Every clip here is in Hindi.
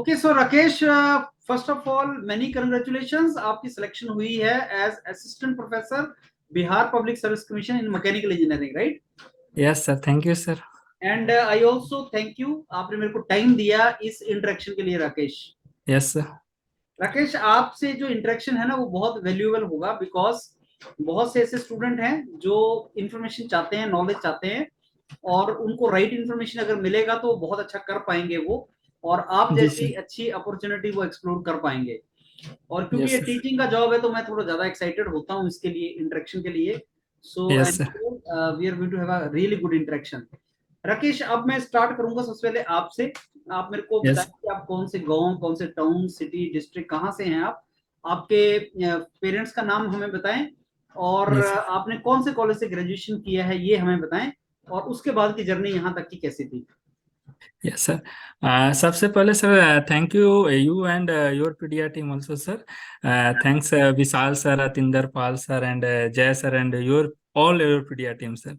Okay so Rakesh, first of all many congratulations, आपकी सिलेक्शन हुई है as assistant professor Bihar public service commission in mechanical engineering, right? Yes sir, thank you sir. And I also thank you, आपने मेरे को टाइम दिया इस इंटरेक्शन के लिए राकेश। Yes sir. राकेश, आपसे जो इंटरेक्शन है ना वो बहुत वैल्यूएबल होगा, बिकॉज बहुत से ऐसे स्टूडेंट हैं जो इंफॉर्मेशन चाहते हैं, नॉलेज चाहते हैं, और उनको राइट इंफॉर्मेशन अगर मिलेगा तो बहुत अच्छा कर पाएंगे वो, और आप जी जैसी सर। अच्छी अपॉर्चुनिटी वो एक्सप्लोर कर पाएंगे। और क्योंकि यस ये सर। टीचिंग का जॉब है तो मैं थोड़ा ज्यादा एक्साइटेड होता हूँ इसके लिए, इंटरेक्शन के लिए। So I yes am sir. Sure we are going to have a really good interaction. Rakesh, अब मैं स्टार्ट करूंगा सबसे पहले आपसे। आप मेरे को बताएं यस। कि आप कौन से गांव, कौन से टाउन, सिटी, डिस्ट्रिक्ट, कहाँ से हैं आप? आपके पेरेंट्स का नाम हमें बताएं, और यस। आपने कौन से कॉलेज से ग्रेजुएशन किया है ये हमें बताएं, और उसके बाद की जर्नी यहाँ तक की कैसी थी? Yes sir. सबसे पहले sir, thank you you and your Pedia team also sir. Thanks Vishal sir, Atinder Pal sir and Jai sir and your all your Pedia team sir.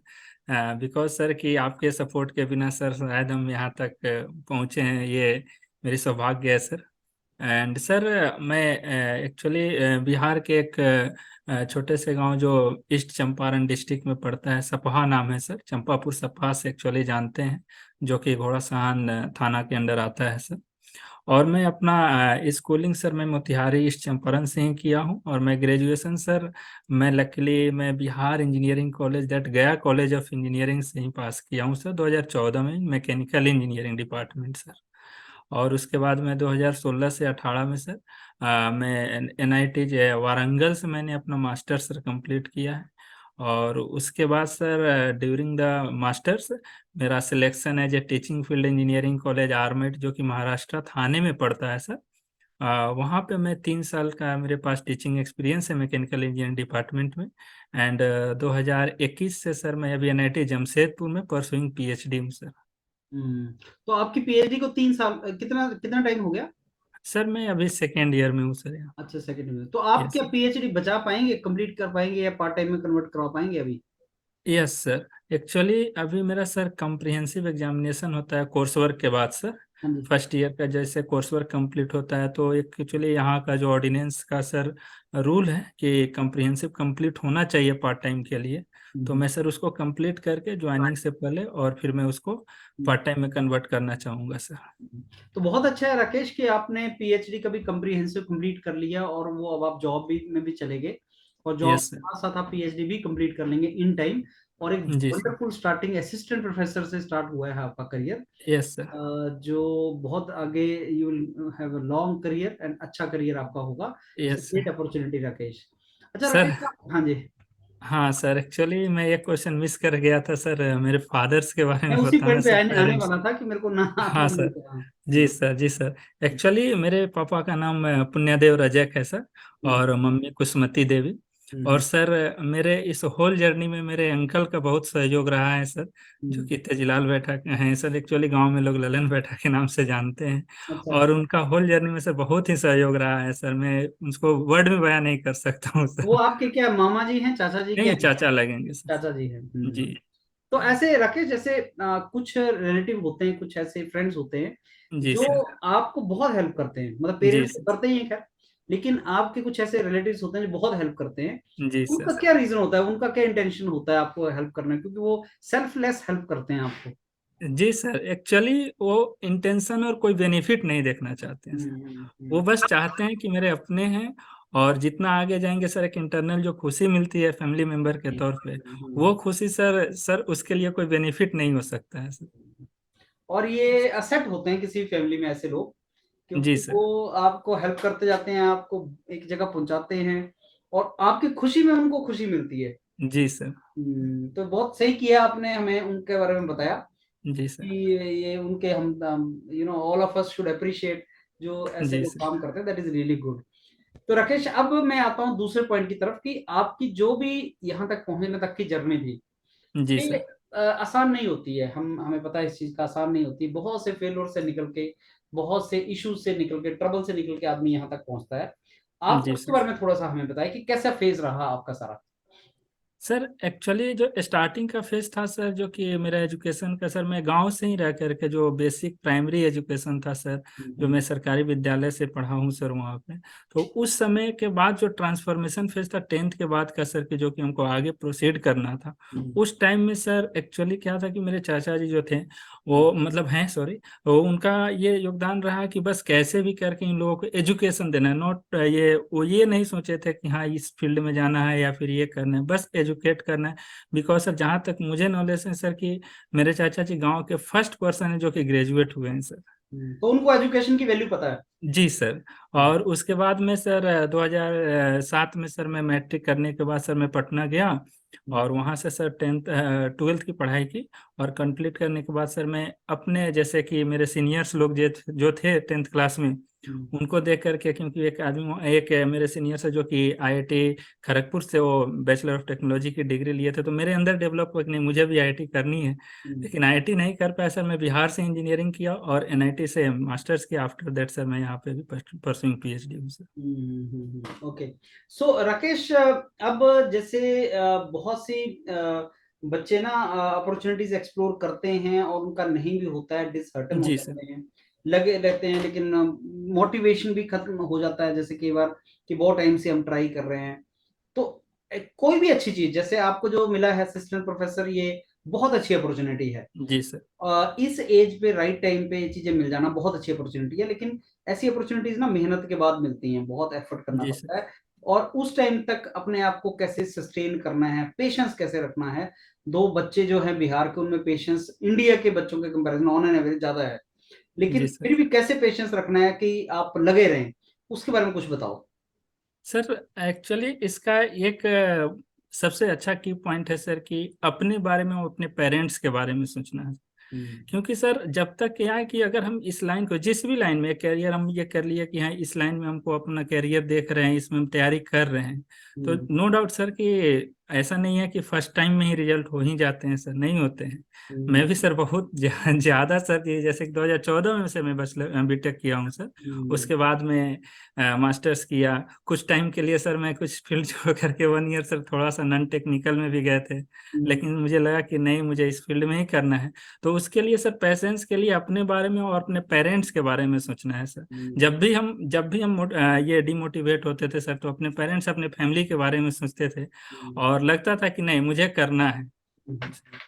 Because sir कि आपके सपोर्ट के बिना सर शायद हम यहाँ तक पहुँचे हैं, ये मेरी सौभाग्य है सर। एंड सर मैं एक्चुअली बिहार के एक छोटे से गांव जो ईस्ट चंपारण डिस्ट्रिक्ट में पड़ता है, सपहा नाम है सर, चंपापुर सपहा से एक्चुअली जानते हैं, जो कि घोड़ासहान थाना के अंडर आता है सर। और मैं अपना स्कूलिंग सर मैं मोतिहारी ईस्ट चंपारण से ही किया हूँ, और मैं ग्रेजुएशन सर मैं लकीली मैं बिहार इंजीनियरिंग कॉलेज दैट गया कॉलेज ऑफ इंजीनियरिंग से ही पास किया हूँ सर, 2014 में, मैकेनिकल इंजीनियरिंग डिपार्टमेंट सर। और उसके बाद मैं 2016 से 18 में सर मैं NIT वारंगल से मैंने अपना मास्टर सर कंप्लीट किया है। और उसके बाद सर ड्यूरिंग द मास्टर्स मेरा सिलेक्शन है जो टीचिंग फील्ड इंजीनियरिंग कॉलेज आर्मेट, जो कि महाराष्ट्र थाने में पड़ता है सर। वहाँ पे मैं 3 साल का मेरे पास टीचिंग एक्सपीरियंस है मैकेनिकल इंजीनियरिंग डिपार्टमेंट में। एंड 2021 से सर मैं अभी NIT जमशेदपुर में परसुइंग PhD हूँ सर। तो आपकी पीएचडी को 3 साल, कितना कितना टाइम हो गया? सर मैं अभी सेकेंड ईयर में हूँ सर यहाँ। अच्छा, सेकंड में। तो आप यस क्या सर। पीएचडी बचा पाएंगे, कंप्लीट कर पाएंगे, या पार्ट टाइम में कन्वर्ट करवा पाएंगे अभी? Yes sir. एक्चुअली अभी मेरा सर कॉम्प्रिहेंसिव एग्जामिनेशन होता है कोर्स वर्क के बाद सर। हाँ जी। फर्स्ट ईयर का जैसे कोर्स वर्क कंप्लीट होता है तो एक एक्चुअली यहाँ का जो ऑर्डिनेंस का सर रूल है कि कॉम्प्रिहेंसिव कंप्लीट होना चाहिए पार्ट टाइम के लिए। तो हम्म, मैं सर उसको कंप्लीट करके ज्वाइनिंग से पहले और फिर मैं उसको हम्म, पार्ट टाइम में कन्वर्ट करना चाहूँगा सर। तो बहुत अच्छा है राकेश कि आपने पीएचडी का भी कंप्रीहेंसिव कंप्लीट कर लिया, और वो अब आप जॉब भी में भी चले गए, और जॉब यस के सर। साथ साथ आप पीएचडी भी कंप्लीट कर लेंगे इन टाइम। और एक जी sir. Wonderful starting assistant professor से स्टार्ट हुआ है आपका करियर, यस सर। जो बहुत आगे you will have a long career and अच्छा करियर आपका होगा। Yes great sir. Opportunity Rakesh. अच्छा सर। राकेश, हाँ जी। हाँ सर, एक्चुअली मैं एक क्वेश्चन मिस कर गया था सर, मेरे फादर्स के बारे मैं में उसी बताना पॉइंट पे सर, आने पेरेंट्स। वाला था कि मेरे को ना हाँ आपने नहीं सर। कहा। जी सर, जी सर। एक्चुअली मेरे पापा का नाम पुण्यदेव रजक है सर, हम्म, और मम्मी कुसुमती देवी। और हम्म, सर मेरे इस होल जर्नी में मेरे अंकल का बहुत सहयोग रहा है सर, जो हम्म, कि तेजीलाल बैठा हैं सर, एक्चुअली गांव में लोग ललन बैठा के नाम से जानते हैं। अच्छा। और उनका होल जर्नी में सर बहुत ही सहयोग रहा है सर, मैं उसको वर्ड में बयान नहीं कर सकता हूँ वो सर। आपके क्या मामा जी हैं, चाचा जी क्या नहीं, हैं? चाचा लगेंगे सर। चाचा जी हैं। जी। तो ऐसे राकेश, जैसे कुछ रिलेटिव होते हैं, कुछ ऐसे फ्रेंड्स होते हैं जी जो सर। आपको बहुत हेल्प करते हैं, मतलब जी पेरेंट्स तो सर। करते ही हैं खैर, लेकिन आपके कुछ ऐसे रिलेटिव्स होते हैं जो बहुत हेल्प करते हैं। जी सर। उनका क्या रीजन होता है, उनका क्या इंटेंशन होता है आपको हेल्प करने, क्योंकि वो सेल्फलेस हेल्प करते हैं आपको? जी सर, एक्चुअली वो इंटेंशन और कोई बेनिफिट नहीं देखना चाहते हैं सर। वो बस चाहते हैं कि मेरे अपने हैं, और जितना आगे जाएंगे सर एक इंटरनल जो खुशी मिलती है फैमिली मेंबर के तौर पे, वो खुशी सर सर उसके लिए कोई बेनिफिट नहीं हो सकता है सर। और ये असेट होते हैं किसी फैमिली में ऐसे लोग, जी क्योंकि सर। वो आपको हेल्प करते जाते हैं, आपको एक जगह पहुंचाते हैं, और आपकी खुशी में उनको खुशी मिलती है। जी सर। तो बहुत सही किया आपने हमें उनके बारे में बताया जी कि सर। ये उनके हम all of us should appreciate जो ऐसे जी लोग सर। काम करते हैं, दैट इज रियली गुड। तो राकेश, अब मैं आता हूँ दूसरे पॉइंट की तरफ कि आपकी जो भी यहाँ तक पहुंचने तक की जर्नी थी, जी ये सर। आसान नहीं होती है, हमें पता है इस चीज का, आसान नहीं होती। बहुत से फेलोर से निकल के, बहुत से इश्यूज से निकल के, ट्रबल से निकल के आदमी यहाँ तक पहुंचता है। आप जी उसके सर। बारे में थोड़ा सा हमें बताएं कि कैसा फेज रहा आपका सारा। सर एक्चुअली जो स्टार्टिंग का फेज था सर, जो कि मेरा एजुकेशन का सर, मैं गांव से ही रह करके जो बेसिक प्राइमरी एजुकेशन था सर, जो मैं सरकारी विद्यालय से पढ़ा हूँ सर वहाँ पे। तो उस समय के बाद जो ट्रांसफॉर्मेशन फेज था 10th के बाद का सर, कि जो कि हमको आगे प्रोसीड करना था, उस टाइम में सर एक्चुअली क्या था कि मेरे चाचा जी जो थे, वो मतलब हैं सॉरी, वो उनका ये योगदान रहा कि बस कैसे भी करके इन लोगों को एजुकेशन देना है। नॉट ये, वो ये नहीं सोचे थे कि हाँ इस फील्ड में जाना है या फिर ये करना है, बस एजुकेट करना है। बिकॉज सर जहाँ तक मुझे नॉलेज है सर, कि मेरे चाचा जी गांव के फर्स्ट पर्सन है जो कि ग्रेजुएट हुए हैं सर। तो उनको एजुकेशन की वैल्यू पता है। जी सर। और उसके बाद में सर 2007 में सर मैं मैट्रिक करने के बाद सर मैं पटना गया, और वहाँ से सर 12th की पढ़ाई की। और कंप्लीट करने के बाद सर मैं अपने, जैसे कि मेरे सीनियर्स लोग जो थे 10th क्लास में, उनको देख करके, क्योंकि एक मेरे सीनियर से जो कि आईआईटी खड़गपुर से वो बैचलर ऑफ टेक्नोलॉजी की डिग्री लिए थे, तो मेरे अंदर डेवलप हुआ कि नहीं मुझे भी आईआईटी करनी है। लेकिन आईआईटी नहीं कर पाया सर, मैं बिहार से इंजीनियरिंग किया और एनआईटी से मास्टर्स किया। आफ्टर दैट सर मैं यहाँ पे भी परसुइंग पीएचडी हूँ सर। ओके। सो राकेश, अब जैसे बहुत सी बच्चे ना अपॉर्चुनिटीज एक्सप्लोर करते हैं और उनका नहीं भी होता है, डिसहर्टन हो जी सर। जाते हैं, लगे रहते हैं, लेकिन मोटिवेशन भी खत्म हो जाता है, जैसे कई बार कि बहुत टाइम से हम ट्राई कर रहे हैं। तो कोई भी अच्छी चीज, जैसे आपको जो मिला है असिस्टेंट प्रोफेसर, ये बहुत अच्छी अपॉर्चुनिटी है। जी सर। इस एज पे राइट टाइम पे ये चीजें मिल जाना बहुत अच्छी अपॉर्चुनिटी है, लेकिन ऐसी अपॉर्चुनिटीज ना मेहनत के बाद मिलती हैं, बहुत एफर्ट करना जी पड़ता सर। है। और उस टाइम तक अपने आप को कैसे सस्टेन करना है, पेशेंस कैसे रखना है। दो बच्चे जो हैं बिहार के, उनमें पेशेंस इंडिया के बच्चों के कंपैरिजन ऑन एन एवरेज ज्यादा है, लेकिन जी सर। फिर भी कैसे पेशेंस रखना है कि आप लगे रहें, उसके बारे में कुछ बताओ। सर एक्चुअली इसका एक सबसे अच्छा की पॉइंट है सर, कि अपने बारे में और अपने पेरेंट्स के बारे में सोचना है। क्योंकि सर जब तक क्या है कि अगर हम इस लाइन को, जिस भी लाइन में कैरियर हम ये कर लिए कि हाँ इस लाइन में हमको अपना कैरियर देख रहे हैं, इसमें हम तैयारी कर रहे हैं, तो हम्म। नो डाउट सर कि ऐसा नहीं है कि फर्स्ट टाइम में ही रिजल्ट हो ही जाते हैं सर, नहीं होते हैं। हम्म। मैं भी सर बहुत ज्यादा सर, कि जैसे कि 2014 में से मैं बैचलर बीटेक किया हूँ सर। हम्म। उसके बाद में मास्टर्स किया। कुछ टाइम के लिए सर मैं कुछ फील्ड छोड़ करके 1 ईयर सर थोड़ा सा नॉन टेक्निकल में भी गए थे, हम्म। लेकिन मुझे लगा कि नहीं मुझे इस फील्ड में ही करना है। तो उसके लिए सर पेशेंस के लिए अपने बारे में और अपने पेरेंट्स के बारे में सोचना है सर। हम्म। जब भी हम ये डिमोटिवेट होते थे सर, तो अपने पेरेंट्स अपने फैमिली के बारे में सोचते थे, और लगता था कि नहीं मुझे करना है।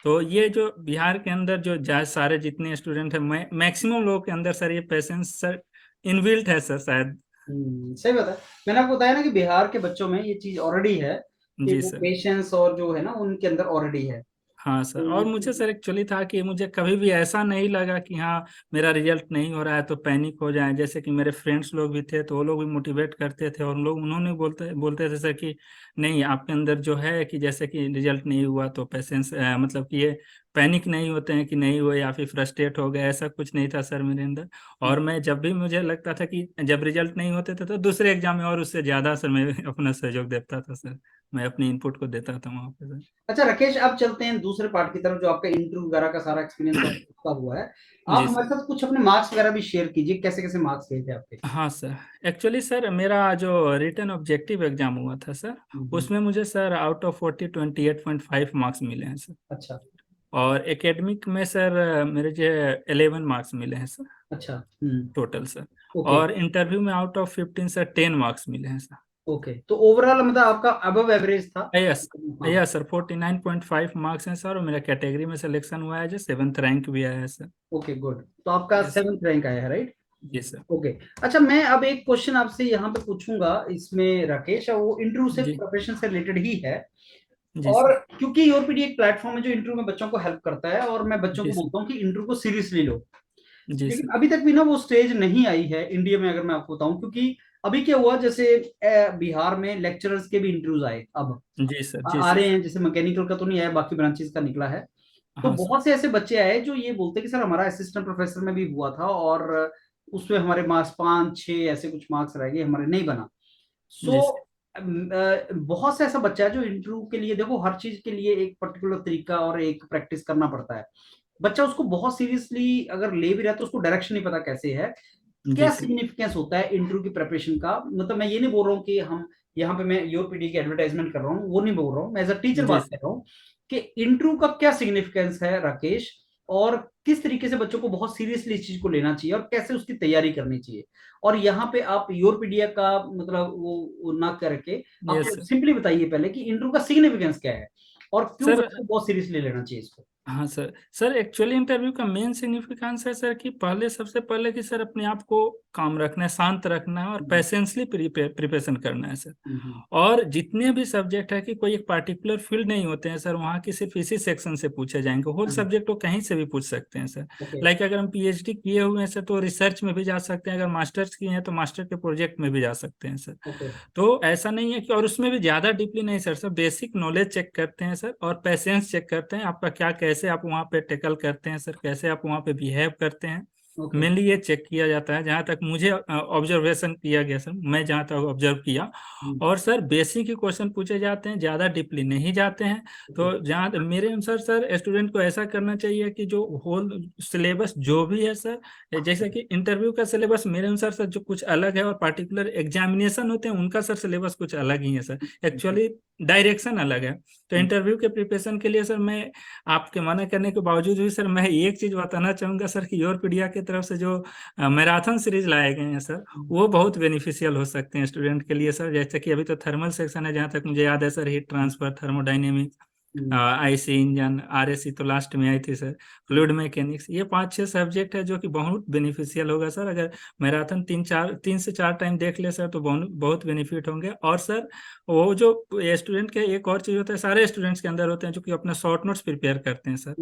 तो ये जो बिहार के अंदर जो सारे जितने स्टूडेंट हैं, मैक्सिमम लोगों के अंदर सर ये पेशेंस सर इनबिल्ट है सर शायद। सही बात है। मैंने आपको बताया ना कि बिहार के बच्चों में ये चीज ऑलरेडी है, कि जी वो सर। पेशेंस और जो है ना उनके अंदर ऑलरेडी है। हाँ सर, और मुझे हम्म। सर एक्चुअली था कि मुझे कभी भी ऐसा नहीं लगा कि हाँ मेरा रिजल्ट नहीं हो रहा है तो पैनिक हो जाए। जैसे कि मेरे फ्रेंड्स लोग भी थे, तो वो लोग भी मोटिवेट करते थे, और लोग उन्होंने बोलते बोलते थे सर कि नहीं आपके अंदर जो है, कि जैसे कि रिजल्ट नहीं हुआ तो पेशेंस, मतलब कि ये पैनिक नहीं होते हैं कि नहीं हुए या फिर फ्रस्ट्रेट हो गए, ऐसा कुछ नहीं था सर मेरे अंदर। और मैं जब भी मुझे लगता था कि जब रिजल्ट नहीं होते थे, तो दूसरे एग्जाम में और उससे ज़्यादा सर मैं अपना सहयोग देता था सर, मैं अपनी इनपुट को देता था वहाँ पे सर। अच्छा राकेश, अब चलते हैं दूसरे पार्ट की तरफ, जो आपका इंटरव्यू वगैरह का सारा एक्सपीरियंस आपका हुआ है। आप जी हमारे सर। साथ कुछ अपने मार्क्स वगैरह भी शेयर कीजिए, कैसे कैसे मार्क्स गए थे आपके। हाँ सर, एक्चुअली सर मेरा जो रिटन ऑब्जेक्टिव एग्जाम हुआ था सर, हम्म। उसमें मुझे सर आउट ऑफ 40 28.5 मार्क्स मिले हैं सर। अच्छा। और एकेडमिक में सर मेरे जो 11 मार्क्स मिले हैं सर, अच्छा। Total sir. ओके। और इंटरव्यू में आउट ऑफ 15 सर 10 मार्क्स मिले हैं सर। ओके, तो ओवरऑल मतलब आपका अबव एवरेज था। यस। हाँ। यस सर, 49.5 मार्क्स हैं सर, और मेरा कैटेगरी में सिलेक्शन हुआ है, जो 7th रैंक भी आया है सर। ओके गुड, तो आपका यस। 7th रैंक आया है, राइट। जी सर। ओके। अच्छा, मैं अब एक क्वेश्चन आपसे यहाँ पे पूछूंगा इसमें राकेश, और वो इंटरव्यू से, जी। प्रोफेशन से रिलेटेड ही है। जी और सर। क्योंकि योरपीडी एक प्लेटफॉर्म है जो इंटरव्यू में बच्चों को हेल्प करता है, और मैं बच्चों जी को सर। बोलता हूँ कि इंटरव्यू को सीरियसली लो। जी लेकिन सर। अभी तक भी ना वो स्टेज नहीं आई है इंडिया में, अगर मैं आपको बताऊं, क्योंकि अभी क्या हुआ, जैसे बिहार में लेक्चरर्स के भी इंटरव्यूज आए अब, जी सर। जी आ सर। रहे हैं, जैसे मैकेनिकल का तो नहीं आया, बाकी ब्रांचेस का निकला है। तो हाँ सर। बहुत से ऐसे बच्चे आए जो ये बोलते हैं कि सर हमारा असिस्टेंट प्रोफेसर में भी हुआ था, और उसमें हमारे मार्क्स 5 6 ऐसे कुछ मार्क्स रह गए, हमारे नहीं बना। सो जी सर। बहुत से ऐसा बच्चा है जो इंटरव्यू के लिए, देखो हर चीज के लिए एक पर्टिकुलर तरीका और एक प्रैक्टिस करना पड़ता है। बच्चा उसको बहुत सीरियसली अगर ले भी रहा है, तो उसको डायरेक्शन नहीं पता कैसे है, क्या जी सर। सिग्निफिकेंस होता है इंटरव्यू की प्रिपरेशन का। मतलब मैं ये नहीं बोल रहा हूँ कि हम यहाँ पे मैं योर पीडी की एडवर्टाइजमेंट कर रहा हूँ, वो नहीं बोल रहा हूँ, मैं एज अ टीचर जी बात कर सर। रहा हूँ कि इंटरव्यू का क्या सिग्निफिकेंस है राकेश, और किस तरीके से बच्चों को बहुत सीरियसली इस चीज को लेना चाहिए और कैसे उसकी तैयारी करनी चाहिए। और यहाँ पे आप योर पीडिया का मतलब वो ना करके आप यस सर। सिंपली बताइए पहले कि इंटरव्यू का सिग्निफिकेंस क्या है और क्यों सर बच्चों को बहुत सीरियसली लेना चाहिए इसको। हाँ सर। सर एक्चुअली इंटरव्यू का मेन सिग्निफिकेंस है सर कि पहले, सबसे पहले कि सर अपने आप को काम रखना है, शांत रखना है और हम्म, पेशेंसली प्रिपरेशन करना है सर। हम्म, और जितने भी सब्जेक्ट है कि कोई एक पार्टिकुलर फील्ड नहीं होते हैं सर, वहाँ की सिर्फ इसी सेक्शन से पूछे जाएंगे, होल हम्म, सब्जेक्ट वो कहीं से भी पूछ सकते हैं सर। ओके। लाइक अगर हम पीएचडी किए हुए हैं सर तो रिसर्च में भी जा सकते हैं, अगर मास्टर्स किए हैं तो मास्टर के प्रोजेक्ट में भी जा सकते हैं सर। ओके। तो ऐसा नहीं है कि, और उसमें भी ज्यादा डीपली नहीं sir, sir basic knowledge check करते हैं सर, और पेशेंस चेक करते हैं आपका, क्या कैसे आप वहाँ पे टेकल करते हैं सर, कैसे आप वहाँ पे बिहेव करते हैं। ओके। मेनली ये चेक किया जाता है, जहाँ तक मुझे ऑब्जर्वेशन किया गया सर, मैं जहाँ तक ऑब्जर्व किया। और सर बेसिक ही क्वेश्चन पूछे जाते हैं, ज़्यादा डीपली नहीं जाते हैं। ओके। तो जहाँ मेरे अनुसार सर स्टूडेंट को ऐसा करना चाहिए कि जो होल सिलेबस जो भी है सर, जैसे कि इंटरव्यू का सिलेबस मेरे अनुसार सर जो कुछ अलग है, और पार्टिकुलर एग्जामिनेशन होते हैं उनका सर सिलेबस कुछ अलग ही है सर, एक्चुअली डायरेक्शन अलग है। तो इंटरव्यू के प्रिपरेशन के लिए सर मैं, आपके मना करने के बावजूद भी सर मैं एक चीज बताना चाहूंगा सर कि योरपीडिया की तरफ से जो मैराथन सीरीज लाए गए हैं सर, वो बहुत बेनिफिशियल हो सकते हैं स्टूडेंट के लिए सर। जैसे कि अभी तो थर्मल सेक्शन है, जहाँ तक मुझे याद है sir, heat transfer, thermodynamics, IC engine, RSC तो लास्ट में आई थी सर, फ्लूइड मैकेनिक्स, ये 5-6 सब्जेक्ट है जो कि बहुत बेनिफिशियल होगा सर। अगर मैराथन 3 से 4 टाइम देख ले सर तो बहुत बहुत बेनिफिट होंगे। और सर वो जो स्टूडेंट के एक और चीज होता है, सारे स्टूडेंट्स के अंदर होते हैं जो कि अपना शॉर्ट नोट्स प्रिपेयर करते हैं सर,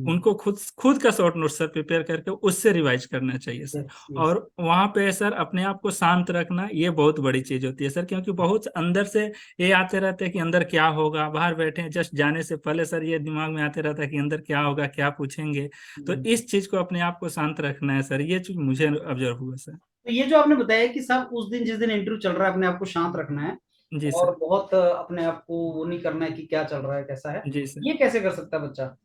उनको खुद खुद का शॉर्ट नोट सर प्रिपेयर करके उससे रिवाइज करना चाहिए सर। Yes, yes. और वहाँ पे सर अपने आप को शांत रखना, ये बहुत बड़ी चीज होती है सर, क्योंकि बहुत अंदर से ये आते रहते हैं कि अंदर क्या होगा, बाहर बैठे हैं जस्ट जाने से पहले सर ये दिमाग में आते रहता है कि अंदर क्या होगा, क्या पूछेंगे। तो इस चीज को अपने आप को शांत रखना है सर, ये चीज मुझे ऑब्जर्व हुआ सर। तो ये जो आपने बताया कि सब उस दिन जिस दिन इंटरव्यू चल रहा है अपने आप को शांत रखना है जी और सर। बहुत अपने आप को वो नहीं करना है कि क्या चल रहा है कैसा है, जी सर। ये कैसे कर सकता है बच्चा।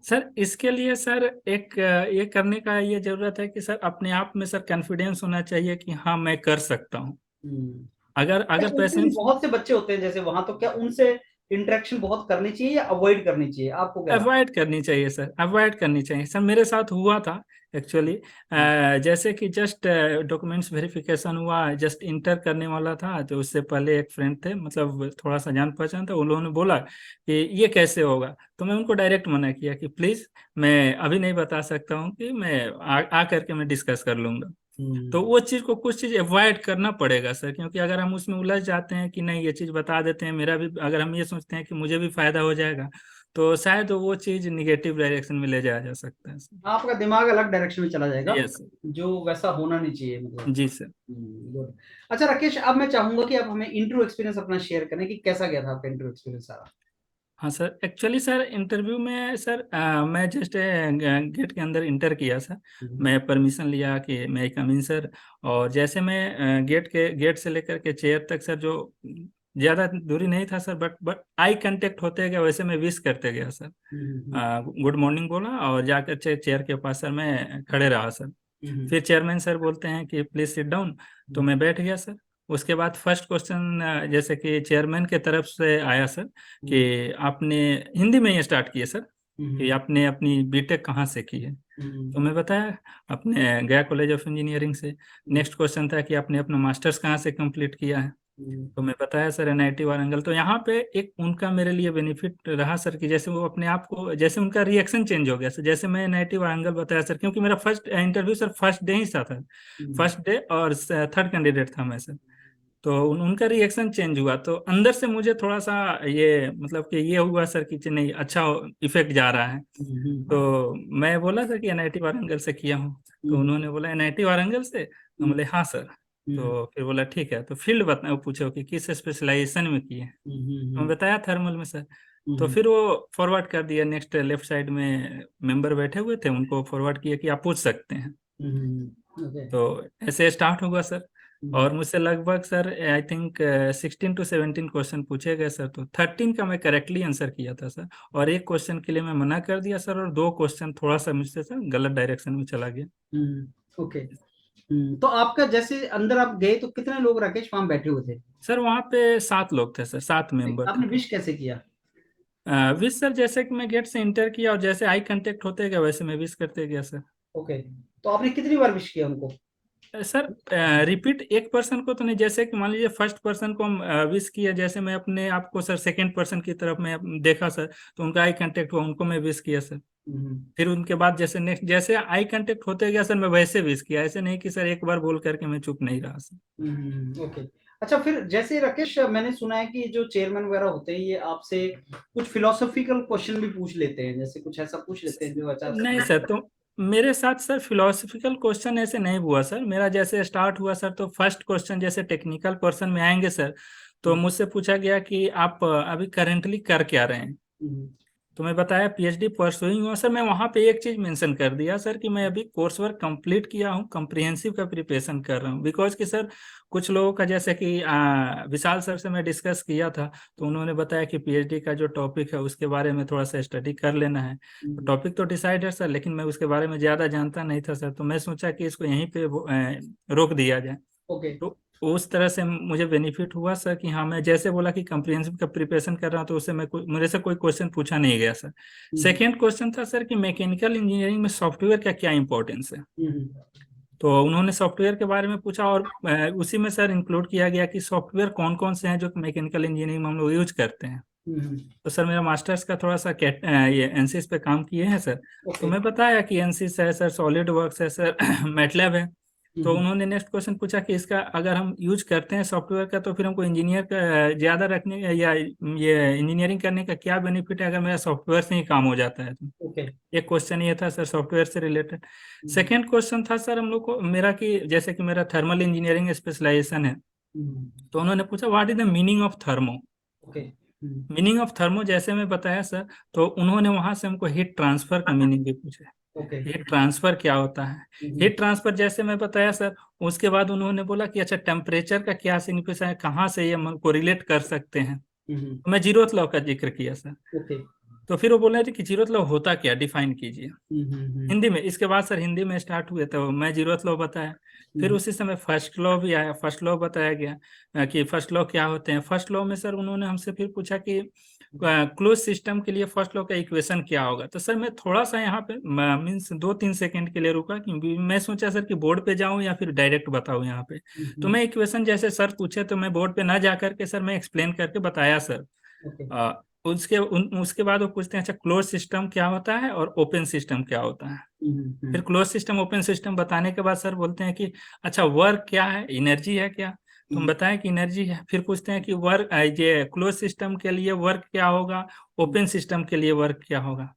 सर इसके लिए सर एक ये करने का ये जरूरत है कि सर अपने आप में सर कॉन्फिडेंस होना चाहिए कि हाँ मैं कर सकता हूँ। हम्म। अगर मैं अगर सोचती हूँ पेशेंस, बहुत से बच्चे होते हैं जैसे वहां, तो क्या उनसे इंटरेक्शन बहुत करनी चाहिए या अवॉइड करनी चाहिए, आपको क्या लगता अवॉइड करनी चाहिए सर, अवॉइड करनी चाहिए सर, मेरे साथ हुआ था एक्चुअली। है। जैसे कि जस्ट डॉक्यूमेंट्स वेरिफिकेशन हुआ, जस्ट इंटर करने वाला था, तो उससे पहले एक फ्रेंड थे, मतलब थोड़ा सा जान पहचान था, उन लोगों ने बोला कि ये कैसे होगा, तो मैं उनको डायरेक्ट मना किया कि प्लीज़ मैं अभी नहीं बता सकता हूँ, कि मैं आ करके मैं डिस्कस कर लूंगा। तो हम्म, वो चीज़ को, कुछ चीज़ अवॉइड करना पड़ेगा सर, क्योंकि अगर हम उसमें उलझ जाते हैं कि नहीं ये चीज़ बता देते हैं, मेरा भी, अगर हम ये सोचते हैं कि मुझे भी फायदा हो जाएगा, तो शायद वो चीज़ निगेटिव डायरेक्शन में ले जाया जा सकता है सर। आपका दिमाग अलग डायरेक्शन में चला जाएगा, यस। जो वैसा होना नहीं चाहिए मतलब। जी सर। गुड। अच्छा राकेश, अब मैं चाहूंगा कि आप हमें इंटरव्यू एक्सपीरियंस अपना शेयर करें कि कैसा गया था आपका इंटरव्यू एक्सपीरियंस सारा। हाँ सर, एक्चुअली सर इंटरव्यू में सर मैं जस्ट गेट के अंदर इंटर किया सर। हम्म, मैं परमिशन लिया कि मैं कम इन सर, और जैसे मैं गेट से लेकर के चेयर तक सर, जो ज़्यादा दूरी नहीं था सर, बट आई कांटेक्ट होते गया, वैसे मैं विश करते गया सर, हम्म, गुड मॉर्निंग बोला, और जाकर चेयर के पास सर मैं खड़े रहा सर। हम्म, फिर चेयरमैन सर बोलते हैं कि प्लीज सिट डाउन, तो हम्म, मैं बैठ गया सर। उसके बाद फर्स्ट क्वेश्चन जैसे कि चेयरमैन के तरफ से आया सर, हम्म, कि आपने, हिंदी में ही स्टार्ट किए सर, कि हम्म, आपने अपनी बीटेक कहाँ से की है। हम्म, तो मैं बताया अपने गया कॉलेज ऑफ इंजीनियरिंग से। हम्म, नेक्स्ट क्वेश्चन था कि आपने अपना मास्टर्स कहाँ से कंप्लीट किया है। हम्म, तो मैं बताया सर एनआईटी वारंगल। तो यहाँ पे एक उनका मेरे लिए बेनिफिट रहा सर, कि जैसे वो अपने आप को, जैसे उनका रिएक्शन चेंज हो गया सर, जैसे मैं एनआईटी वारंगल बताया सर, क्योंकि मेरा first interview sir first day ही था, हम्म, फर्स्ट डे, और थर्ड कैंडिडेट था मैं सर। तो उनका रिएक्शन चेंज हुआ, तो अंदर से मुझे थोड़ा सा ये, मतलब कि ये हुआ सर कि नहीं, अच्छा इफेक्ट जा रहा है। हम्म, तो मैं बोला सर कि एनआईटी वारंगल से किया हूँ। तो हम्म, उन्होंने बोला एनआईटी वारंगल से, तो हम्म, बोले हाँ सर। हम्म, तो फिर बोला ठीक है, तो फील्ड बताओ, पूछो कि किस स्पेशलाइजेशन में किए। तो मैं बताया थर्मल में सर। तो हम्म, फिर वो फॉरवर्ड कर दिया, नेक्स्ट लेफ्ट साइड में मेंबर बैठे हुए थे, उनको फॉरवर्ड किया कि आप पूछ सकते हैं। ओके। तो ऐसे स्टार्ट होगा सर। हम्म, और मुझसे लगभग sir I think 16 to 17 question पूछे गए सर, तो 13 का मैं करेक्टली आंसर किया था सर, और एक क्वेश्चन के लिए मैं मना कर दिया सर, और 2 क्वेश्चन थोड़ा सा मुझसे सर गलत डायरेक्शन में चला गया। ओके। तो आपका जैसे अंदर आप गए तो कितने लोग राकेश वहां बैठे हुए थे? सर वहाँ पे 7 लोग थे सर, 7 मेंबर थे आपने तो। विश कैसे किया? विश सर, जैसे कि मैं गेट से इंटर किया और जैसे आई कांटेक्ट होते गया वैसे मैं विश करते गया सर। ओके, तो आपने कितनी बार विश किया उनको? सर रिपीट एक पर्सन को तो नहीं, जैसे कि मान लीजिए फर्स्ट पर्सन को हम विश किया, जैसे मैं अपने आप को सर सेकंड पर्सन की तरफ मैं देखा सर, तो उनका आई कांटेक्ट हुआ, उनको मैं विश किया सर। हम्म। फिर उनके बाद जैसे नेक्स्ट जैसे आई कांटेक्ट होते गया सर, मैं वैसे विश किया, ऐसे नहीं कि सर एक बार बोल करके मैं चुप नहीं रहा सर। ओके। अच्छा, फिर जैसे राकेश मैंने सुना है कि जो चेयरमैन वगैरह होते हैं ये आपसे कुछ फिलोसॉफिकल क्वेश्चन भी पूछ लेते हैं, जैसे कुछ ऐसा पूछ लेते हैं जो नहीं अच्छा। सर, तो मेरे साथ सर फिलोसफिकल क्वेश्चन ऐसे नहीं हुआ सर। मेरा जैसे स्टार्ट हुआ सर, तो फर्स्ट क्वेश्चन जैसे टेक्निकल पर्सन में आएंगे सर, तो मुझसे पूछा गया कि आप अभी करेंटली कर क्या रहे हैं। हम्म। तो मैं बताया पीएचडी परसुइंग हुआ सर। मैं वहाँ पे एक चीज मेंशन कर दिया सर कि मैं अभी कोर्स वर्क कंप्लीट किया हूँ, कॉम्प्रिहेंसिव का प्रिपरेशन कर रहा हूँ। बिकॉज कि सर कुछ लोगों का जैसे कि विशाल सर से मैं डिस्कस किया था, तो उन्होंने बताया कि पीएचडी का जो टॉपिक है उसके बारे में थोड़ा सा स्टडी कर लेना है। तो टॉपिक तो डिसाइड है सर, लेकिन मैं उसके बारे में ज़्यादा जानता नहीं था सर, तो मैं सोचा कि इसको यहीं पे रोक दिया जाए। ओके। तो उस तरह से मुझे बेनिफिट हुआ सर कि हाँ, मैं जैसे बोला कि कम्प्रिहेंसिव का प्रिपरेशन कर रहा हूँ, तो उससे मेरे से कोई क्वेश्चन पूछा नहीं गया सर। सेकेंड क्वेश्चन था सर कि मैकेनिकल इंजीनियरिंग में सॉफ्टवेयर का क्या इंपॉर्टेंस है। तो उन्होंने सॉफ्टवेयर के बारे में पूछा, और उसी में सर इंक्लूड किया गया कि सॉफ्टवेयर कौन कौन से हैं जो मैकेनिकल इंजीनियरिंग में हम लोग यूज करते हैं। तो सर मेरा मास्टर्स का थोड़ा सा ये एनसीएस पे काम किए हैं सर। तो ओके। मैं बताया कि एनसीएस है सर, सॉलिड वर्क्स है सर, मैटलैब है। तो उन्होंने नेक्स्ट क्वेश्चन पूछा कि इसका अगर हम यूज करते हैं सॉफ्टवेयर का, तो फिर हमको इंजीनियर का ज़्यादा रखने या ये इंजीनियरिंग करने का क्या बेनिफिट है अगर मेरा सॉफ्टवेयर से ही काम हो जाता है तो। ओके। एक क्वेश्चन ये था सर सॉफ्टवेयर से रिलेटेड। सेकेंड क्वेश्चन था सर हम लोग को मेरा कि जैसे कि मेरा थर्मल इंजीनियरिंग स्पेशलाइजेशन है, तो उन्होंने पूछा what is the meaning of thermo. Okay. Meaning of thermo जैसे मैं बताया सर, तो उन्होंने वहां से हमको हीट ट्रांसफर का मीनिंग भी पूछा। ओके। हीट ट्रांसफर क्या होता है। हीट ट्रांसफर जैसे मैं बताया सर, उसके बाद उन्होंने बोला कि अच्छा टेम्परेचर का क्या सिग्निफिकेशन है, कहाँ से ये हम कोरिलेट कर सकते हैं। तो मैं जीरोथ लॉ का जिक्र किया सर। ओके। तो फिर वो बोल रहे थे कि जीरोथ लॉ होता क्या, डिफाइन कीजिए हिंदी में। इसके बाद सर हिंदी में स्टार्ट हुए, तो मैं जीरोथ लॉ बताया। फिर उसी समय फर्स्ट लॉ भी आया, फर्स्ट लॉ बताया गया कि फर्स्ट लॉ क्या होते हैं। फर्स्ट लॉ में सर उन्होंने हमसे फिर पूछा कि क्लोज सिस्टम के लिए फर्स्ट लॉ का इक्वेशन क्या होगा। तो सर मैं थोड़ा सा यहाँ पे मीन्स 2-3 सेकंड के लिए रुका, क्योंकि मैं सोचा सर कि बोर्ड पे जाऊं या फिर डायरेक्ट बताऊं यहाँ पे। तो मैं इक्वेशन जैसे सर पूछे, तो मैं बोर्ड पे ना जा करके सर मैं एक्सप्लेन करके बताया सर। ओके। उसके बाद वो पूछते हैं अच्छा क्लोज सिस्टम क्या होता है और ओपन सिस्टम क्या होता है। फिर क्लोज सिस्टम ओपन सिस्टम बताने के बाद सर बोलते हैं कि अच्छा वर्क क्या है, एनर्जी है क्या। तो हम बताएं कि एनर्जी है। फिर पूछते हैं कि वर्क, ये क्लोज सिस्टम के लिए वर्क क्या होगा, ओपन सिस्टम के लिए वर्क क्या होगा।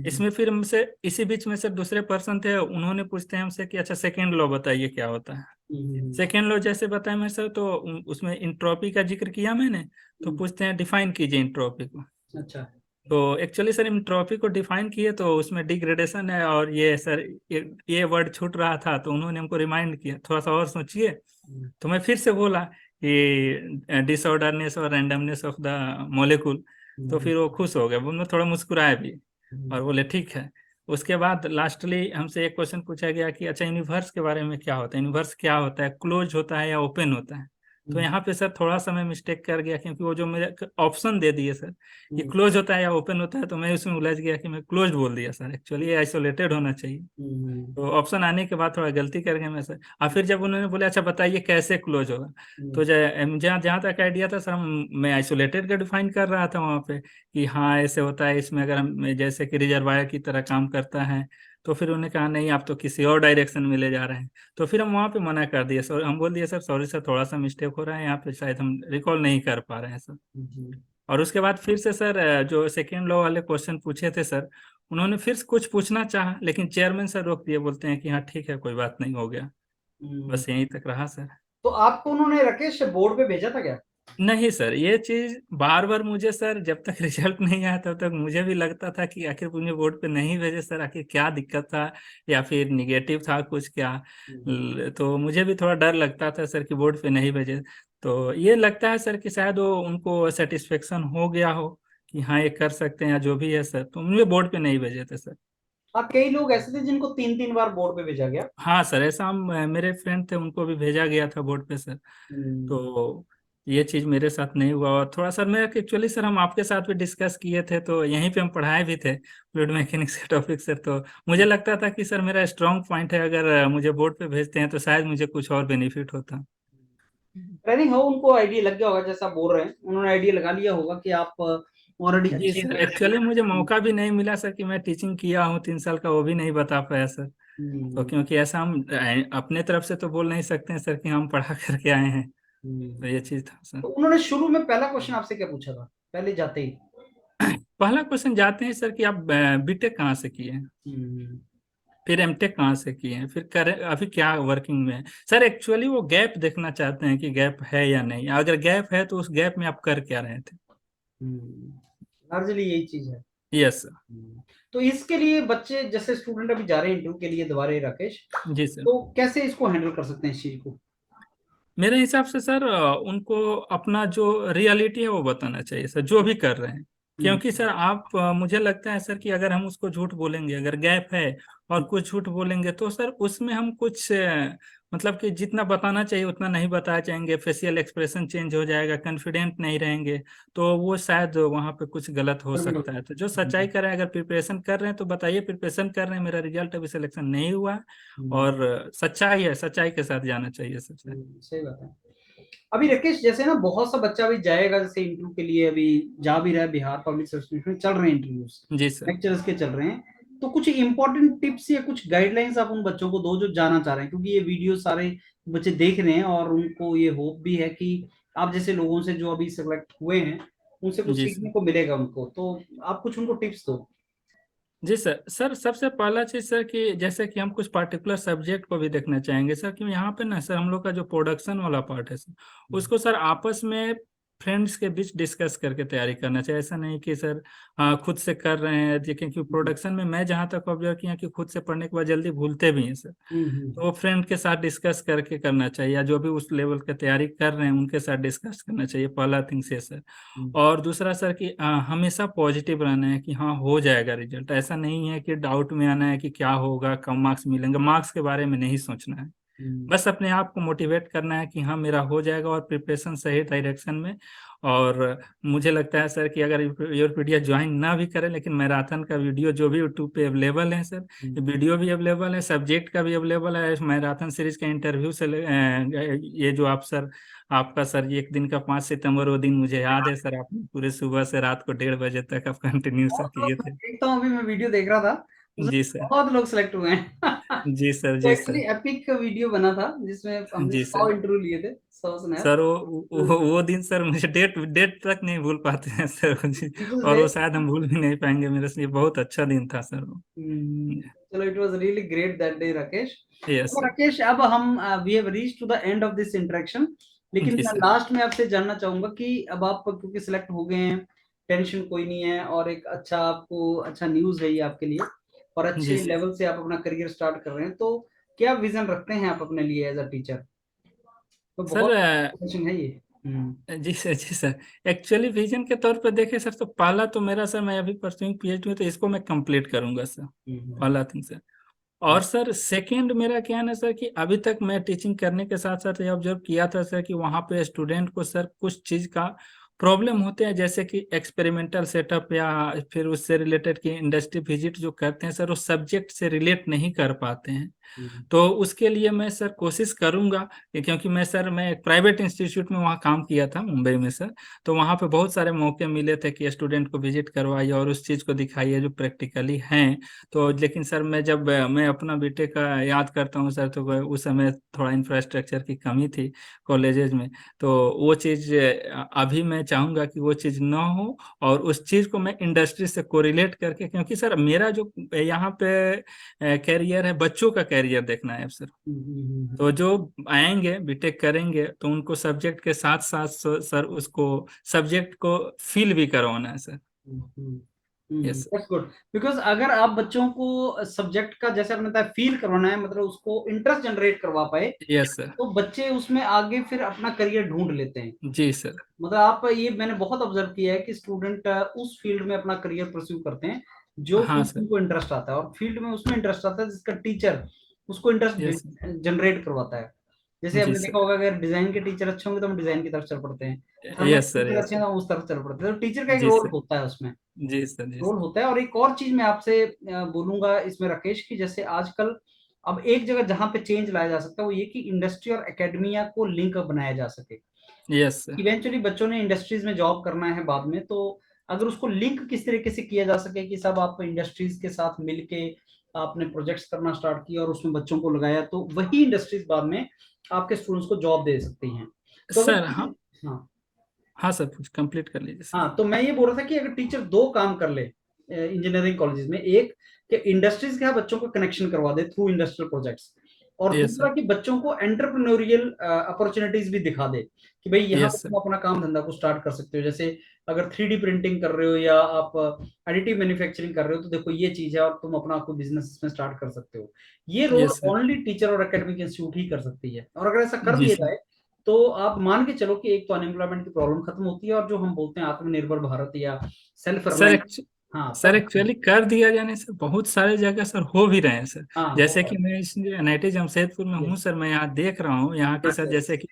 इसमें फिर हमसे इसी बीच में सर दूसरे पर्सन थे, उन्होंने पूछते हैं हमसे कि अच्छा सेकेंड लॉ बताइए क्या होता है। सेकेंड लॉ जैसे बताया मैं सर, तो उसमें इंट्रोपी का जिक्र किया मैंने। तो पूछते हैं डिफाइन कीजिए इंट्रोपी को। अच्छा। तो एक्चुअली सर इंट्रोपी को डिफाइन किए, तो उसमें डिग्रेडेशन है, और ये सर ये वर्ड छूट रहा था, तो उन्होंने हमको रिमाइंड किया थोड़ा सा और सोचिए। तो मैं फिर से बोला कि डिसऑर्डरनेस और रैंडमनेस ऑफ द मॉलिक्यूल। तो फिर वो खुश हो गए, उन्होंने थोड़ा मुस्कुराए भी और बोले ठीक है। उसके बाद लास्टली हमसे एक क्वेश्चन पूछा गया कि अच्छा यूनिवर्स के बारे में क्या होता है, यूनिवर्स क्या होता है, क्लोज होता है या ओपन होता है। तो यहाँ पे सर थोड़ा सा मैं मिस्टेक कर गया, क्योंकि वो जो मेरे ऑप्शन दे दिए सर, ये क्लोज होता है या ओपन होता है, तो मैं उसमें उलझ गया कि मैं क्लोज बोल दिया सर, एक्चुअली ये आइसोलेटेड होना चाहिए। तो ऑप्शन आने के बाद थोड़ा गलती कर गया मैं सर। और फिर जब उन्होंने बोला अच्छा बताइए कैसे क्लोज होगा, तो जहाँ जहाँ तक आइडिया था सर, मैं आइसोलेटेड का डिफाइन कर रहा था वहाँ पे कि हाँ ऐसे होता है, इसमें अगर हम जैसे कि रिजर्वायर की तरह काम करता है। तो फिर उन्होंने कहा नहीं आप तो किसी और डायरेक्शन में ले जा रहे हैं। तो फिर हम वहाँ पे मना कर दिए सर, हम बोल दिए सर सॉरी सर थोड़ा सा मिस्टेक हो रहा है यहाँ पे, शायद हम रिकॉल नहीं कर पा रहे हैं सर। और उसके बाद फिर से सर जो सेकेंड लॉ वाले क्वेश्चन पूछे थे सर, उन्होंने फिर से कुछ पूछना चाहा, लेकिन चेयरमैन सर रोक दिए, बोलते हैं कि हाँ ठीक है कोई बात नहीं, हो गया। बस यहीं तक रहा सर। तो आपको उन्होंने राकेश बोर्ड पे भेजा था क्या? नहीं सर, ये चीज बार बार मुझे सर जब तक रिजल्ट नहीं आया तब तक मुझे भी लगता था कि आखिर मुझे बोर्ड पे नहीं भेजे सर, आखिर क्या दिक्कत था, या फिर निगेटिव था कुछ क्या। तो मुझे भी थोड़ा डर लगता था सर कि बोर्ड पे नहीं भेजे। तो ये लगता है सर कि शायद वो उनको सेटिस्फेक्शन हो गया हो कि हाँ ये कर सकते हैं या जो भी है सर, तो मुझे बोर्ड पे नहीं भेजे थे सर। हाँ, कई लोग ऐसे थे जिनको 3-3 बार बोर्ड पे भेजा गया। हाँ सर, ऐसा हम मेरे फ्रेंड थे उनको भी भेजा गया था बोर्ड पे सर। हम्म। तो ये चीज़ मेरे साथ नहीं हुआ। और थोड़ा सर मैं एक्चुअली सर हम आपके साथ भी डिस्कस किए थे, तो यहीं पे हम पढ़ाए भी थे फ्लूइड मैकेनिक्स के टॉपिक सर। तो मुझे लगता था कि सर मेरा स्ट्रांग पॉइंट है, अगर मुझे बोर्ड पे भेजते हैं तो शायद मुझे कुछ और बेनिफिट होता। ट्रेनिंग हो, उनको आइडिया लग गया होगा, जैसा आप बोल रहे हैं उन्होंने आइडिया लगा लिया होगा कि आप ऑलरेडी जी अच्छे सर, ट्रेनर एक्चुअली मुझे हैं। मौका भी नहीं मिला सर कि मैं टीचिंग किया हूँ 3 साल का, वो भी नहीं बता पाया सर। तो हम्म। क्योंकि ऐसा हम अपने तरफ से तो बोल नहीं सकते हैं सर कि हम पढ़ा करके आए हैं। तो हम्म। ये चीज़ था सर। तो उन्होंने शुरू में पहला क्वेश्चन आपसे क्या पूछा था, पहले जाते ही? पहला क्वेश्चन जाते हैं सर कि आप बीटेक कहाँ से किए हैं, हम्म। फिर एमटेक कहाँ से किए हैं, फिर करें अभी क्या वर्किंग में है। सर एक्चुअली वो गैप देखना चाहते हैं कि गैप है या नहीं, अगर गैप है तो उस गैप में आप कर क्या रहे थे। लार्जली यही चीज है। Yes sir. तो इसके लिए बच्चे, जैसे स्टूडेंट अभी जा रहे हैं इंटरव्यू के लिए दोबारा, राकेश, जी सर। तो कैसे इसको हैंडल कर सकते हैं इस चीज को? मेरे हिसाब से सर उनको अपना जो रियलिटी है वो बताना चाहिए सर, जो भी कर रहे हैं। हम्म। क्योंकि सर आप मुझे लगता है सर कि अगर हम उसको झूठ बोलेंगे, अगर गैप है और कुछ झूठ बोलेंगे, तो सर उसमें हम कुछ मतलब कि जितना बताना चाहिए उतना नहीं बताया जाएंगे, फेशियल एक्सप्रेशन चेंज हो जाएगा, कॉन्फिडेंट नहीं रहेंगे। तो वो शायद वहाँ पे कुछ गलत हो गड़बड़ हो सकता है। तो जो सच्चाई कर रहे हैं, अगर प्रिपरेशन कर रहे हैं तो बताइए प्रिपरेशन कर रहे हैं, मेरा रिजल्ट अभी सिलेक्शन नहीं हुआ है। हम्म। और सच्चाई है, सच्चाई के साथ जाना चाहिए सबसे। सही बात है। अभी राकेश, जैसे ना बहुत सा बच्चा अभी जाएगा जैसे इंटरव्यू के लिए, अभी जा भी रहा है, बिहार पब्लिक सर्विस में चल रहे हैं इंटरव्यूज, जी सर। लेक्चर्स के चल रहे हैं। तो कुछ इंपॉर्टेंट टिप्स या कुछ गाइडलाइंस आप उन बच्चों को दो जो जाना चाह रहे हैं, क्योंकि ये वीडियो सारे बच्चे देख रहे हैं और उनको ये होप भी है कि आप जैसे लोगों से जो अभी सेलेक्ट हुए हैं उनसे कुछ जी सीखने सर। को मिलेगा उनको, तो आप कुछ उनको टिप्स दो। जी सर। सर सबसे पहला चीज सर कि जैसे कि हम कुछ पर्टिकुलर सब्जेक्ट को भी देखना चाहेंगे सर, कि यहाँ पे ना सर हम लोग का जो प्रोडक्शन वाला पार्ट है सर, उसको सर आपस में फ्रेंड्स के बीच डिस्कस करके तैयारी करना चाहिए। ऐसा नहीं कि सर खुद से कर रहे हैं क्योंकि प्रोडक्शन में मैं जहाँ तक ऑब्जर्व किया कि खुद से पढ़ने के बाद जल्दी भूलते भी हैं सर। तो वो फ्रेंड के साथ डिस्कस करके करना चाहिए, या जो भी उस लेवल की तैयारी कर रहे हैं उनके साथ डिस्कस करना चाहिए, पहला थिंग से सर। और दूसरा सर कि हमेशा पॉजिटिव रहना है कि हाँ हो जाएगा रिजल्ट। ऐसा नहीं है कि डाउट में आना है कि क्या होगा, कम मार्क्स मिलेंगे, मार्क्स के बारे में नहीं सोचना है। बस अपने आप को मोटिवेट करना है कि हाँ मेरा हो जाएगा, और प्रिपरेशन सही डायरेक्शन में। और मुझे लगता है सर कि अगर योरपीडिया ज्वाइन ना भी करें, लेकिन मैराथन का वीडियो जो भी यूट्यूब पे अवेलेबल है सर, वीडियो भी अवेलेबल है, सब्जेक्ट का भी अवेलेबल है, मैराथन सीरीज का इंटरव्यू से ये जो आप सर, आपका सर ये एक दिन का 5 सितंबर, वो दिन मुझे याद है सर, आपने पूरे सुबह से रात को 1:30 बजे तक आप कंटिन्यू सर बहुत किए लोग, मैं थे। देखता हूँ, अभी मैं वीडियो देख रहा था, उसमें जी सर। बहुत लोग सेलेक्ट हुए हैं। जी सर। वो जी एक्चुअली सर। एपिक वीडियो बना था जिसमें हमने जी 100 सर। इंटरव्यू लिए थे, 100 स्नैप। सर वो दिन सर मुझे डेट डेट तक नहीं भूल पाते हैं सर जी। पीपल और से। वो शायद हम भूल भी नहीं पाएंगे, मेरे लिए बहुत अच्छा दिन था सर वो। चलो, it was really great that day, Rakesh. Yes तो सर। राकेश, अब हम we have reach to the end of this interaction, लेकिन जी मैं सर। लास्ट में आपसे जानना चाहूंगा कि अब आप क्योंकि सिलेक्ट हो गए हैं, टेंशन कोई नहीं है, और एक अच्छा आपको अच्छा न्यूज है ये आपके लिए, और जी अच्छे सर। लेवल से आप अपना करियर स्टार्ट कर रहे हैं, तो क्या विजन रखते हैं आप अपने लिए एज अ टीचर? तो सर बहुत क्वेश्चन है ये। हम्म। जी सर। जी सर। एक्चुअली विजन के तौर पे देखे सर, तो पहला तो मेरा सर, मैं अभी परसुइंग पीएचडी में, तो इसको मैं कंप्लीट करूंगा सर, हम्म। पहला थिंग सर। और सर सेकंड मेरा क्या है ना सर, कि अभी तक मैं टीचिंग करने के साथ साथ ये ऑब्जर्व किया था सर कि वहाँ पे स्टूडेंट को सर कुछ चीज़ का प्रॉब्लम होते हैं, जैसे कि एक्सपेरिमेंटल सेटअप या फिर उससे रिलेटेड की इंडस्ट्री विजिट जो करते हैं सर, उस सब्जेक्ट से रिलेट नहीं कर पाते हैं। हम्म। तो उसके लिए मैं सर कोशिश करूंगा क्योंकि मैं एक प्राइवेट इंस्टीट्यूट में वहाँ काम किया था मुंबई में सर। तो वहाँ पे बहुत सारे मौके मिले थे कि स्टूडेंट को विजिट करवाइए और उस चीज़ को दिखाइए जो प्रैक्टिकली हैं। तो लेकिन सर मैं अपना बीटेक का याद करता हूँ सर, तो उस समय थोड़ा इंफ्रास्ट्रक्चर की कमी थी कॉलेजेस में। तो वो चीज़ अभी मैं चाहूँगा कि वो चीज़ ना हो, और उस चीज़ को मैं इंडस्ट्री से कोरिलेट करके, क्योंकि सर मेरा जो यहाँ पे कैरियर है, बच्चों का कैरियर देखना है सर। तो जो आएंगे बीटेक करेंगे तो उनको सब्जेक्ट के साथ साथ सर उसको सब्जेक्ट को फील भी करवाना है sir. Yes sir. That's good. Because अगर आप बच्चों को सब्जेक्ट का, जैसे आपने बताया, फील करवाना है, मतलब उसको इंटरेस्ट जनरेट करवा पाए, यस सर। तो बच्चे उसमें आगे फिर अपना करियर ढूंढ लेते हैं। जी सर। मतलब आप, ये मैंने बहुत ऑब्जर्व किया है कि स्टूडेंट उस फील्ड में अपना करियर परस्यू करते हैं जो हाँ फील्ड सर। को इंटरेस्ट आता है, और फील्ड में उसमें इंटरेस्ट आता है जिसका टीचर उसको यस इंटरेस्ट जनरेट करवाता है। जैसे जी आपने देखा सर। होगा, अगर डिजाइन के टीचर अच्छे होंगे तो हम डिजाइन की तरफ चल पड़ते हैं, thermal yes sir, teacher yes अच्छे हैं सर। तो हम उस तरफ चल पड़ते हैं। तो टीचर का एक जी रोल सर। होता है उसमें, जी सर। जी रोल सर। होता है। और एक और चीज मैं आपसे बोलूंगा इसमें राकेश, की जैसे आजकल अब एक जगह जहां पे चेंज लाया जा सकता है वो ये कि इंडस्ट्री और एकेडमिया को लिंक बनाया जा सके। Yes sir. इवेंचुअली बच्चों ने इंडस्ट्रीज में जॉब करना है बाद में, तो अगर उसको लिंक किस तरीके से किया जा सके कि सब आप इंडस्ट्रीज के साथ मिलके आपने प्रोजेक्ट्स करना स्टार्ट किया और उसमें बच्चों को लगाया, तो वही इंडस्ट्रीज बाद में आपके स्टूडेंट्स को जॉब दे सकती हैं। तो सर अगर, हाँ। हाँ, हाँ सर, कुछ कंप्लीट कर लीजिए सर। हाँ, तो मैं ये बोल रहा था कि अगर टीचर दो काम कर ले इंजीनियरिंग कॉलेजेस में, एक कि इंडस्ट्रीज के साथ बच्चों को कनेक्शन करवा दे थ्रू इंडस्ट्रियल प्रोजेक्ट्स, और यस दूसरा सर। कि बच्चों को एंटरप्रेन्योरियल अपॉर्चुनिटीज भी दिखा दे कि भाई यहाँ पे यस सर। तुम अपना काम धंधा को स्टार्ट कर सकते हो। जैसे अगर 3D प्रिंटिंग कर रहे हो या आप एडिटिव मैन्युफैक्चरिंग कर रहे हो, तो देखो ये चीज है और तुम अपना कोई बिजनेस इसमें स्टार्ट कर सकते हो। ये role yes sir. Only teacher और एकेडमिक इंस्टीट्यूट ही कर सकती है, और अगर ऐसा कर जी दिया सर। जाए तो आप मान के चलो कि एक तो अनएम्प्लॉयमेंट की प्रॉब्लम खत्म होती है, और जो हम बोलते हैं आत्मनिर्भर भारत या सेल्फ सर रिलायंस, हाँ सर सब। एक्चुअली कर दिया जाने से बहुत सारे जगह सर हो भी रहे हैं सर। हाँ जैसे कि बहुत। मैं इस NIT जमशेदपुर में हूँ यस। सर, मैं यहाँ देख रहा हूँ यहाँ के सर, अच्छा। जैसे कि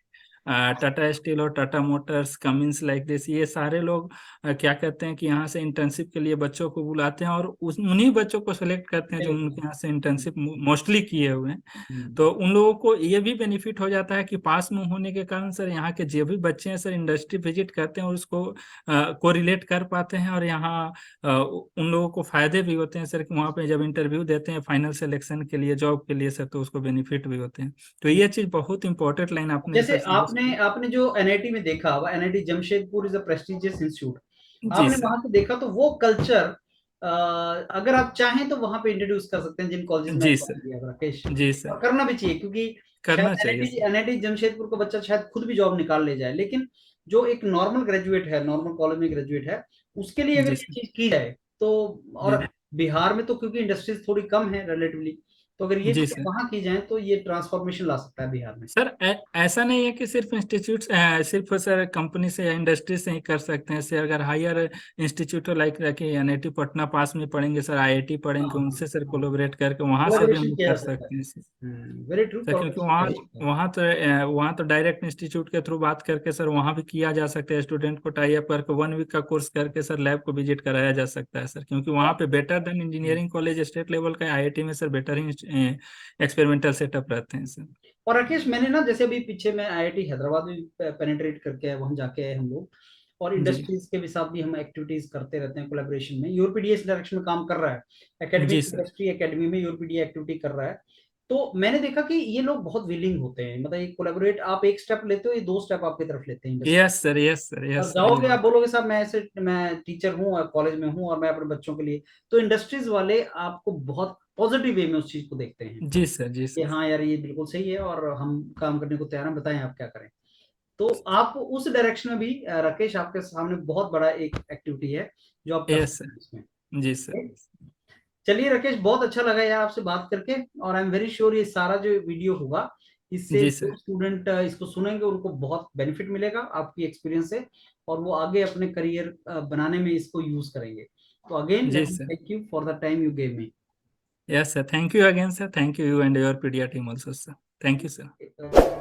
टाटा स्टील और Tata Motors, Cummins like this, ये सारे लोग क्या कहते हैं कि यहाँ से इंटर्नशिप के लिए बच्चों को बुलाते हैं और उन्हीं बच्चों को सेलेक्ट करते हैं जो बिल्कुल। उनके यहाँ से इंटर्नशिप मोस्टली किए हुए हैं। हम्म। तो उन लोगों को ये भी बेनिफिट हो जाता है कि पास में होने के कारण सर यहाँ के जो भी बच्चे हैं सर इंडस्ट्री विजिट करते हैं और उसको कोरिलेट कर पाते हैं, और यहाँ उन लोगों को फायदे भी होते हैं सर कि वहाँ पे जब इंटरव्यू देते हैं फाइनल सिलेक्शन के लिए जॉब के लिए सर, तो उसको बेनिफिट भी होते हैं। तो ये चीज बहुत इंपॉर्टेंट लाइन आपने जैसे सर सजेस्ट आपने की। आपने जो एनआईटी में देखा, N I T Jamshedpur is a prestigious institute, जी आपने सर। वहां से देखा तो वो कल्चर अगर आप चाहें तो वहां पे इंट्रोड्यूस कर सकते हैं जिन कॉलेजेस में जी आपने सर। दिया राकेश। जी और सर। करना भी चाहिए, क्योंकि करना शायद चाहिए एनआईटी सर। एनआईटी जमशेदपुर का बच्चा शायद खुद भी जॉब निकाल ले जाए, लेकिन जो एक नॉर्मल ग्रेजुएट है, नॉर्मल कॉलेज में ग्रेजुएट है, उसके लिए अगर जी ये सर। चीज की जाए तो, जी। और बिहार में तो क्योंकि इंडस्ट्रीज थोड़ी कम है रिलेटिवली, तो अगर ये जी चीज सर। वहां की जाए तो ये ट्रांसफॉर्मेशन ला सकता है बिहार में। सर ऐसा नहीं है कि सिर्फ इंस्टीट्यूट, सिर्फ सर कंपनी से या इंडस्ट्री से ही कर सकते हैं सर। अगर हायर इंस्टीट्यूट लाइक कि NIT पटना पास में पढ़ेंगे सर, IIT हाँ पढ़ेंगे, हाँ उनसे सर हाँ, कोलोबरेट करके वहां से भी हम कोलैबोरेशन लोग किया कर जा सकता सकते हैं सर। है। वेरी ट्रू, सर क्योंकि कोलैबोरेशन वहाँ किया जा सकता है। वहाँ तो डायरेक्ट इंस्टीट्यूट के थ्रू बात करके सर वहाँ भी किया जा सकता है। स्टूडेंट को टाई अप करके 1 वीक का कोर्स करके सर लैब को विजिट कराया जा सकता है सर, क्योंकि वहाँ पे better than engineering college state level का IIT में सर बेटर ही एक्सपेरिमेंटल सेटअप रहते हैं सर। और राकेश, मैंने ना जैसे अभी पीछे मैं आईआईटी हैदराबाद में पेनिट्रेट करके आया, वहां जाके आए हम लोग, और जी। इंडस्ट्रीज के भी साथ भी हम एक्टिविटीज करते रहते हैं कोलैबोरेशन में। यूरोपीडीएस डायरेक्शन में काम कर रहा है, जी एकेडमिक सर। इंडस्ट्री एकेडमी में यूरोपीडीए एक्टिविटी कर रहा है। तो मैंने देखा कि ये लोग बहुत विलिंग होते हैं, मतलब ये कोलैबोरेट, आप एक स्टेप लेते हो, ये दो स्टेप आपकी तरफ लेते हैं industry. Yes sir. Yes sir. और यस सर। जाओगे आप बोलोगे साहब मैं ऐसे, मैं टीचर हूँ और कॉलेज में हूँ और मैं अपने बच्चों के लिए, तो इंडस्ट्रीज वाले आपको बहुत पॉजिटिव वे में उस चीज को देखते हैं जी सर। जी कि सर। हाँ यार ये बिल्कुल सही है और हम काम करने को तैयार हैं, बताएं आप क्या करें। तो आप उस डायरेक्शन में भी राकेश, आपके सामने बहुत बड़ा एक एक्टिविटी है जो आप कर यस सकते सर। हैं इसमें। जी सर। ठीक? चलिए राकेश, बहुत अच्छा लगा यार आपसे बात करके, और आई एम वेरी श्योर ये सारा जो वीडियो होगा इससे जी जो सर। स्टूडेंट इसको सुनेंगे उनको बहुत बेनिफिट मिलेगा आपकी एक्सपीरियंस से, और वो आगे अपने करियर बनाने में इसको यूज करेंगे। तो अगेन जी let me sir. Thank you for the time you gave me. Yes sir, thank you again sir, thank you and your Pedia team also sir, thank you sir.